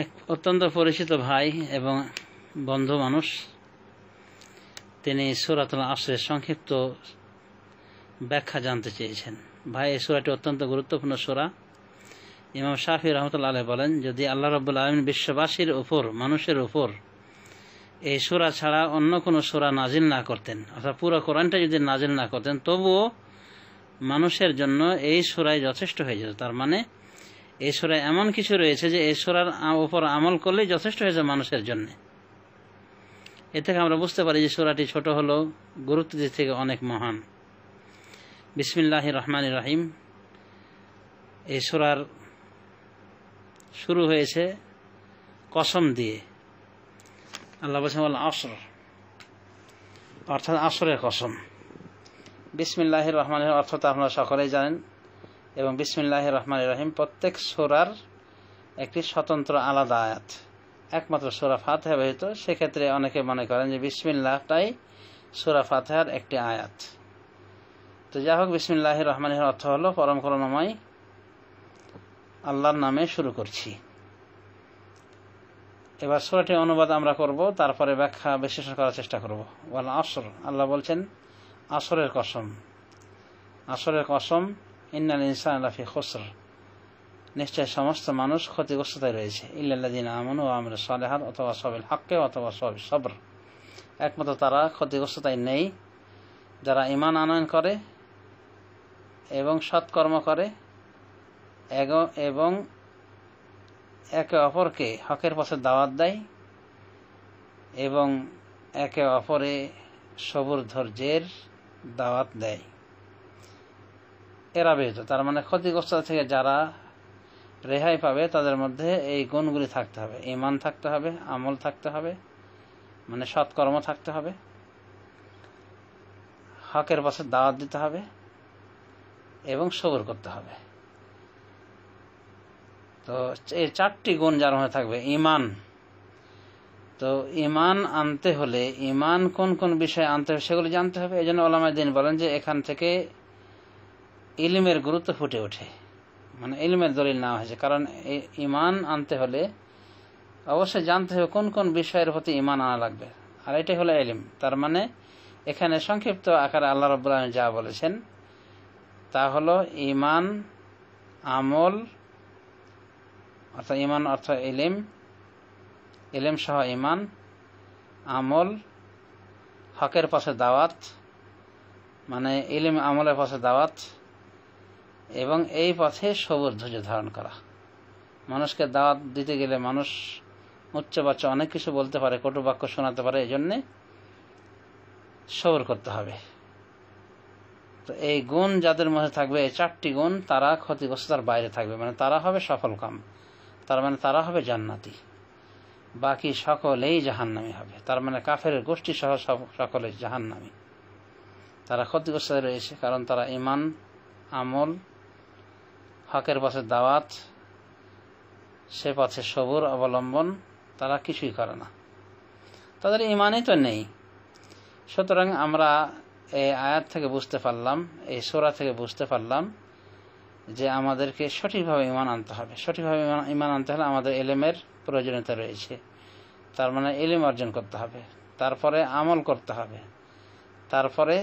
এক অত্যন্ত পরিচিত ভাই এবং বন্ধু মানুষ, তিনি সূরাতুল আসরের সংক্ষিপ্ত ব্যাখ্যা জানতে চেয়েছেন। ভাই, এই সূরাটি অত্যন্ত গুরুত্বপূর্ণ সূরা। ইমাম শাফি রহমতুল্লাহ আলাইহি বলেন, যদি আল্লাহ রাব্বুল আলামিন বিশ্ববাসীর উপর, মানুষের উপর এই সূরা ছাড়া অন্য কোনো সূরা নাজিল না করতেন, অর্থাৎ পুরো কোরআনটা যদি নাজিল না করতেন, তবুও মানুষের জন্য এই সূরাই যথেষ্ট হয়ে যেত। তার মানে এই সূরায় এমন কিছু রয়েছে যে এই সূরার উপর আমল করলেই যথেষ্ট হয়ে যায় মানুষের জন্য। এ থেকে আমরা বুঝতে পারি যে সূরাটি ছোট হলেও গুরুত্ব দিক থেকে অনেক মহান। বিসমিল্লাহির রহমানির রহিম। এই সূরার শুরু হয়েছে কসম দিয়ে। আল্লাহ বলেছেন ওয়াল আসর, অর্থাৎ আসরের কসম। বিসমিল্লাহির রহমানির অর্থ তো আপনারা সকলেই জানেন, এবং বিসমিল্লাহির রহমানির রহিম প্রত্যেক সূরার একটি স্বতন্ত্র আলাদা আয়াত। একমাত্র সূরা ফাতিহা ব্যতীত, সেক্ষেত্রে অনেকে মনে করেন যে বিসমিল্লাহটাই সূরা ফাতিহার একটি আয়াত। তো যাই হোক, বিসমিল্লাহির রহমানির অর্থ হলো পরম করুণাময় আল্লাহর নামে শুরু করছি। এবার সূরাটির অনুবাদ আমরা করব, তারপরে ব্যাখ্যা বিশ্লেষণ করার চেষ্টা করব। ওয়াল আসর, আল্লাহ বলছেন আসরের কসম। আসরের কসম, ইন্নাল ইনসানা লাফি খুসর, নিশ্চয় সমস্ত মানুষ ক্ষতিগ্রস্ততায় রয়েছে। ইল্লাল্লাযিনা আমানু ওয়া আমিলুস সালিহাত ওয়াতাওয়াসাউ বিল হাক্কি ওয়াতাওয়াসাউ বিস সবর, একমাত্র তারা ক্ষতিগ্রস্ততায় নেই যারা ঈমান আনয়ন করে এবং সৎকর্ম করে এবং একে অপরকে হকের পথে দাওয়াত দেয় এবং একে অপরে সবুর ধৈর্যের দাওয়াত দেয়। এরা ব্যতীত, তার মানে ক্ষতিগ্রস্ততা থেকে যারা রেহাই পাবে তাদের মধ্যে এই গুণগুলি থাকতে হবে। ঈমান থাকতে হবে, আমল থাকতে হবে, মানে সৎকর্ম থাকতে হবে, হকের পথে দাওয়াত দিতে হবে এবং সবর করতে হবে। তো এই চারটি গুণ যার মধ্যে থাকবে। ঈমান, তো ঈমান আনতে হলে ঈমান কোন কোন বিষয়ে আনতে হবে সেগুলি জানতে হবে। এই জন্য উলামায়ে দ্বীন বলেন যে এখান থেকে ইলমের গুরুত্ব ফুটে ওঠে, মানে ইলমের দলিল নেওয়া হয়েছে। কারণ ঈমান আনতে হলে অবশ্যই জানতে হবে কোন কোন বিষয়ের প্রতি ঈমান আনা লাগবে, আর এটাই হলো ইলম। তার মানে এখানে সংক্ষিপ্ত আকারে আল্লাহ রাব্বুল আলামিন যা বলেছেন তা হলো ঈমান, আমল, অর্থাৎ ঈমান অর্থ ইলম, ইলম সহ ঈমান, আমল, হকের পথে দাওয়াত, মানে ইলম আমলের পথে দাওয়াত, এবং এই পথে সবর ধৈর্য ধারণ করা। মানুষকে দাওয়াত দিতে গেলে মানুষ উচ্চ বাচ্চা অনেক কিছু বলতে পারে, কটু বাক্য শোনাতে পারে, এই জন্যে সবর করতে হবে। তো এই গুণ যাদের মধ্যে থাকবে, এই চারটি গুণ, তারা ক্ষতিগ্রস্ততার বাইরে থাকবে, মানে তারা হবে সফল কাম, তার মানে তারা হবে জান্নাতি। বাকি সকলেই জাহান্নামী হবে, তার মানে কাফের গোষ্ঠী সহ সকলেই জাহান্নামী। তারা ক্ষতিগ্রস্ত রয়েছে কারণ তারা ঈমান, আমল, হকের পথে দাওয়াত, সে পথে সবর অবলম্বন তারা কিছুই করে না, তাদের ঈমানই তো নেই। সুতরাং আমরা এই আয়াত থেকে বুঝতে পারলাম, এই সূরা থেকে বুঝতে পারলাম যে আমাদেরকে সঠিকভাবে ঈমান আনতে হবে। সঠিকভাবে ঈমান আনতে হলে আমাদের ইলমের প্রয়োজনীয়তা রয়েছে। তার মানে ইলম অর্জন করতে হবে, তারপরে আমল করতে হবে, তারপরে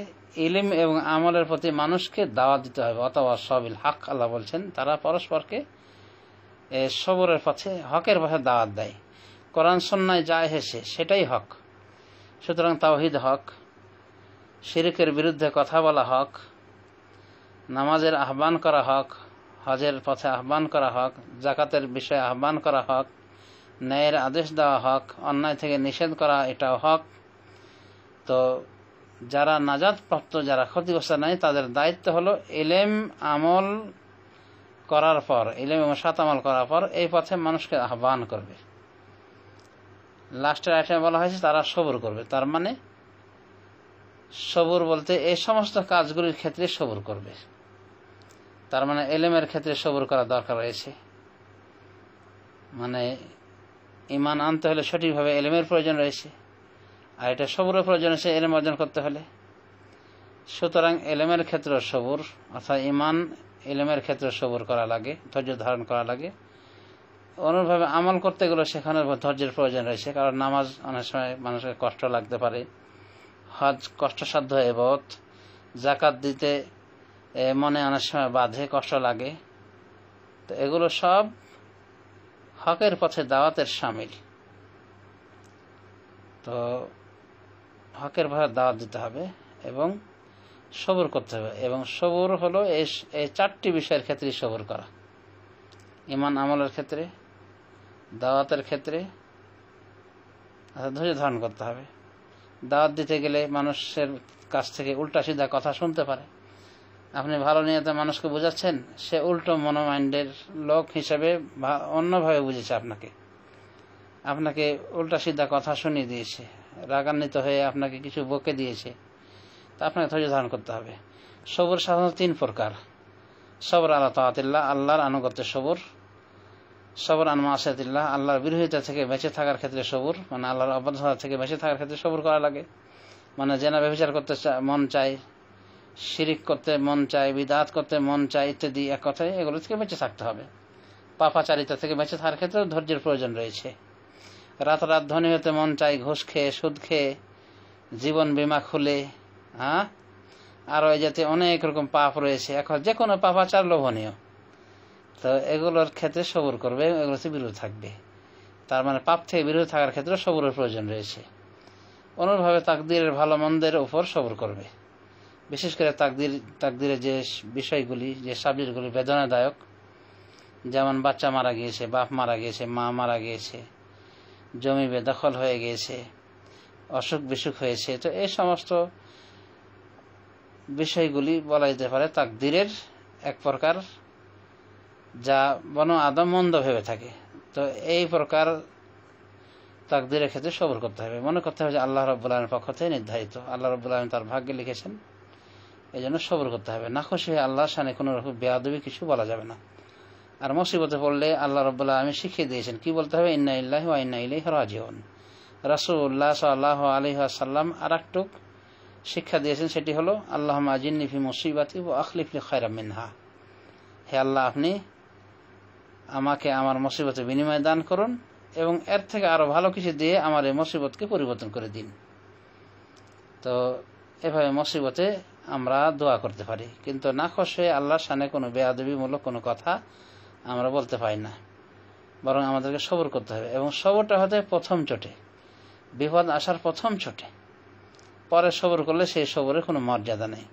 ইলম এবং আমলের প্রতি মানুষকে দাওয়াত দিতে হবে। ওয়াতাওয়াসাউ বিল হক, আল্লাহ বলছেন তারা পরস্পরকে সবরের পথে, হকের পথে দাওয়াত দেয়। কোরআন সুন্নাহয় যা এসেছে সেটাই হক। সুতরাং তাওহীদ হক, শিরকের বিরুদ্ধে কথা বলা হক, নামাজের আহ্বান করা হক, হজের পথে আহ্বান করা হক, যাকাতের বিষয়ে আহ্বান করা হক, ন্যায়ের আদেশ দেওয়া হক, অন্যায় থেকে নিষেধ করা এটাও হক। তো যারা নাজাত প্রাপ্ত, যারা ক্ষতিগ্রস্ত নাই, তাদের দায়িত্ব হলো ইলম আমল করার পর, ইলম এবং সৎ আমল করার পর এই পথে মানুষকে আহ্বান করবে। লাস্টের আয়াতে বলা হয়েছে তারা সবর করবে। তার মানে সবর বলতে এই সমস্ত কাজগুলির ক্ষেত্রে সবর করবে। তার মানে ইলমের ক্ষেত্রে সবর করা দরকার রয়েছে, মানে ঈমান আনতে হলে সঠিকভাবে ইলমের প্রয়োজন রয়েছে, আর এটা সবরের প্রয়োজন আছে ইলম অর্জন করতে হলে। সুতরাং ইলমের ক্ষেত্রে সবর, অর্থাৎ ঈমান ইলমের ক্ষেত্রে সবর করা লাগে, ধৈর্য ধারণ করা লাগে। অনুরূপভাবে আমল করতে গেলে সেখানে ধৈর্যের প্রয়োজন রয়েছে, কারণ নামাজ অনেক সময় মানুষের কষ্ট লাগতে পারে, হজ কষ্টসাধ্য ইবাদত, যাকাত দিতে মনে অনেক সময় বাধে, কষ্ট লাগে। তো এগুলো সব হকের পথে দাওয়াতের শামিল। তো হকের পথে দাওয়াত দিতে হবে এবং সবর করতে হবে, এবং সবর হলো এই চারটি বিষয়ের ক্ষেত্রে সবর করা: ঈমান আমলের ক্ষেত্রে, দাওয়াতের ক্ষেত্রে ধৈর্য ধারণ করতে হবে। দাওয়াত দিতে গেলে মানুষের কাছ থেকে উল্টা সিধা কথা শুনতে পারে। আপনি ভালো নিয়তে মানুষকে বোঝাচ্ছেন, সে উল্টো মনোমাইন্ডের লোক হিসেবে অন্যভাবে বুঝেছে আপনাকে উল্টা সিধা কথা শুনিয়ে দিয়েছে, রাগান্বিত হয়ে আপনাকে কিছু বকে দিয়েছে। তা আপনাকে ধৈর্য ধারণ করতে হবে। সবর সাধারণত 3 প্রকার: সবর আলা তাআতিল্লাহ, আল্লাহর আনুগত্যে সবর; সবর আন মাসিয়াতিল্লাহ, আল্লাহর বিরোধিতা থেকে বেঁচে থাকার ক্ষেত্রে সবর, মানে আল্লাহর অবাধ্যতা থেকে বেঁচে থাকার ক্ষেত্রে সবর করা লাগে। মানে জেনা ব্যভিচার করতে মন চায়, শিরিক করতে মন চায়, বিদআত করতে মন চায় ইত্যাদি, এক কথায় এগুলো থেকে বেঁচে থাকতে হবে। পাপাচারিতা থেকে বেঁচে থাকার ক্ষেত্রে ধৈর্যের প্রয়োজন রয়েছে। রাত ধনী হতে মন চায়, ঘুষ খেয়ে, সুদ খেয়ে, জীবন বীমা খুলে, আরো এই জাতীয় অনেক রকম পাপ রয়েছে। এখন যে কোনো পাপাচার লোভনীয়, তো এগুলোর ক্ষেত্রে সবর করবে, এগুলো থেকে বিরত থাকবে। তার মানে পাপ থেকে বিরত থাকার ক্ষেত্রে সবরের প্রয়োজন রয়েছে। অনুরূপভাবে তাকদীরের ভালো মন্দের উপর সবর করবে। বিশেষ করে তাকদীরের যে বিষয়গুলি, যে সাবজেক্টগুলি বেদনাদায়ক, যেমন বাচ্চা মারা গিয়েছে, বাপ মারা গিয়েছে, মা মারা গিয়েছে, জমি বেদখল হয়ে গিয়েছে, অসুখ বিসুখ হয়েছে, তো এই সমস্ত বিষয়গুলি বলা যেতে পারে তাকদীরের এক প্রকার, যা বনু আদম মন্দ ভেবে থাকে। তো এই প্রকার তাকদীরের ক্ষেত্রে সবর করতে হবে। মনে করতে হবে যে আল্লাহ রাব্বুল আলামিনের পক্ষ থেকে নির্ধারিত, আল্লাহ রাব্বুল আলামিন তার ভাগ্যে লিখেছেন, এই জন্য সবর করতে হবে। নাখুশি হয়ে আল্লাহর শানে কোনো রকম বেয়াদবি কিছু বলা যাবে না। আর মুসিবতে পড়লে আল্লাহ রাব্বুল আলামিন শিখিয়ে দিয়েছেন, কি বলতে হবে: ইন্না লিল্লাহি ওয়া ইন্না ইলাইহি রাজিউন। রাসূলুল্লাহ সাল্লাল্লাহু আলাইহি ওয়াসাল্লাম আরেকটু শিক্ষা দিয়েছেন, সেটি হলো আল্লাহুম্মা আজিরনি ফি মুসিবাতি ওয়া আখলিফ লি খায়রাম মিনহা। হে আল্লাহ, আপনি আমাকে আমার মুসিবতে বিনিময় দান করুন এবং এর থেকে আরো ভালো কিছু দিয়ে আমার এই মুসিবতকে পরিবর্তন করে দিন। তো এভাবে মুসিবতে আমরা দোয়া করতে পারি, কিন্তু নাখোশ হয়ে আল্লাহর শানে কোনো বেয়াদবিমূলক কোনো কথা আমরা বলতে পারি না, বরং আমাদেরকে সবর করতে হবে। এবং সবরটা হতে প্রথম চোটে, বিপদ আসার প্রথম চোটে, পরে সবর করলে সেই সবরের কোনো মর্যাদা নেই।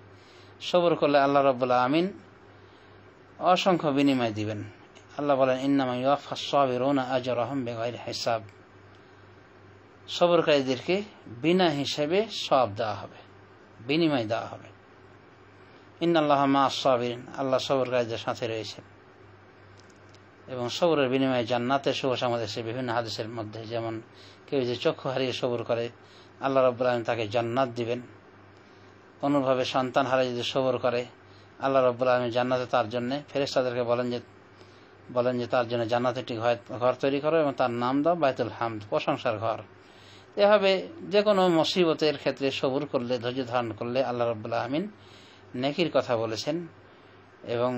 সবর করলে আল্লাহ রাব্বুল আমিন অসংখ্য বিনিময় দিবেন। আল্লাহ বলেন, ইন্নামা ইউওয়াফাস সাবিরুনা আজরাহুম বিগাইরি হিসাব। সবরকারীদেরকে বিনা হিসাবে সওয়াব দেওয়া হবে, বিনিময় দেওয়া হবে। ইন্নাল্লাহা মা'আস সাবিরিন, আল্লাহ সবরকারীদের সাথে রয়েছেন। এবং সবরের বিনিময়ে জান্নাতের সুসংবাদ এসেছে বিভিন্ন হাদিসের মধ্যে। যেমন কেউ যে চক্ষু হারিয়ে সবর করে, আল্লাহ রাব্বুল আলামিন তাকে জান্নাত দিবেন। অনুরূপভাবে সন্তান হারিয়ে যদি সবর করে, আল্লাহ রাব্বুল আলামিন জান্নাতে তার জন্য ফেরেশতাদেরকে বলেন যে তার জন্য জান্নাতে একটি ঘর তৈরি করো এবং তার নাম দাও বাইতুল হামদ, প্রশংসার ঘর। এভাবে যে কোনো মুসিবতের ক্ষেত্রে সবর করলে, ধৈর্য ধারণ করলে আল্লাহ রাব্বুল আলামিন নেকির কথা বলেছেন এবং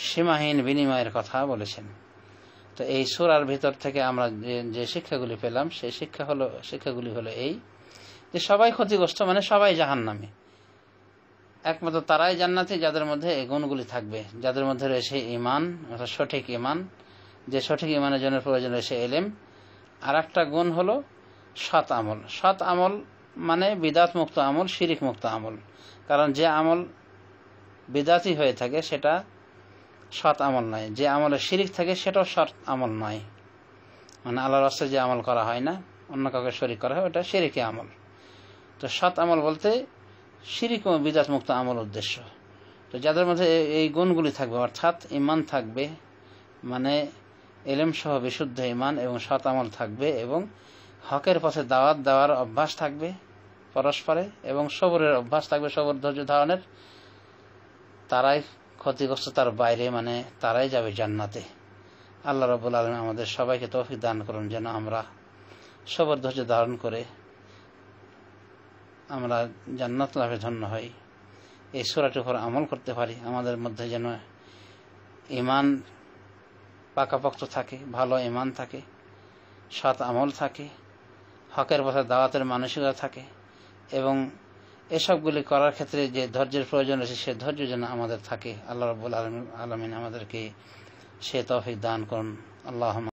সীমাহীন বিনিময়ের কথা বলেছেন। তো এই সূরার ভিতর থেকে আমরা যে শিক্ষাগুলি পেলাম, সেই শিক্ষাগুলি হলো এই যে সবাই ক্ষতিগ্রস্ত, মানে সবাই জাহান্নামী। একমাত্র তারাই জান্নাতি যাদের মধ্যে এই গুণগুলি থাকবে, যাদের মধ্যে রয়েছে ঈমান, অর্থাৎ সঠিক ঈমান। যে সঠিক ঈমানের জন্য প্রয়োজন রয়েছে ইলম। আর একটা গুণ হলো সৎ আমল। সৎ আমল মানে বিদআত মুক্ত আমল, শিরিক মুক্ত আমল। কারণ যে আমল বিদআতি হয়ে থাকে সেটা সৎ আমল নয়, যে আমলে শিরিক থাকে সেটাও সৎ আমল নয়। মানে আল্লাহর রাস্তায় যে আমল করা হয় না, অন্য কাউকে শরীক করা হয়, ওটা শিরিকি আমল। তো সৎ আমল বলতে শিরিক ও বিদআত মুক্ত আমল উদ্দেশ্য। তো যাদের মধ্যে এই গুণগুলি থাকবে, অর্থাৎ ঈমান থাকবে, মানে ইলম সহ বিশুদ্ধ ঈমান এবং সৎ আমল থাকবে, এবং হকের পথে দাওয়াত দেওয়ার অভ্যাস থাকবে পরস্পরে, এবং সবরের অভ্যাস থাকবে, সবর ধৈর্য ধারণের, তারাই ক্ষতিগ্রস্ততার বাইরে, মানে তারাই যাবে জান্নাতে। আল্লাহ রাব্বুল আলামিন আমাদের সবাইকে তৌফিক দান করুন যেন আমরা সবর ধৈর্য ধারণ করে আমরা জান্নাত লাভে ধন্য হই, এই সূরাটির উপর আমল করতে পারি। আমাদের মধ্যে যেন ঈমান পাকাপোক্ত থাকে, ভালো ঈমান থাকে, সৎ আমল থাকে, হকের পথে দাওয়াতের মানসিকতা থাকে, এবং এসবগুলি করার ক্ষেত্রে যে ধৈর্যের প্রয়োজন রয়েছে সে ধৈর্য যেন আমাদের থাকে। আল্লাহ রাব্বুল আলামিন আমাদেরকে সে তৌফিক দান করুন। আল্লাহুম্মা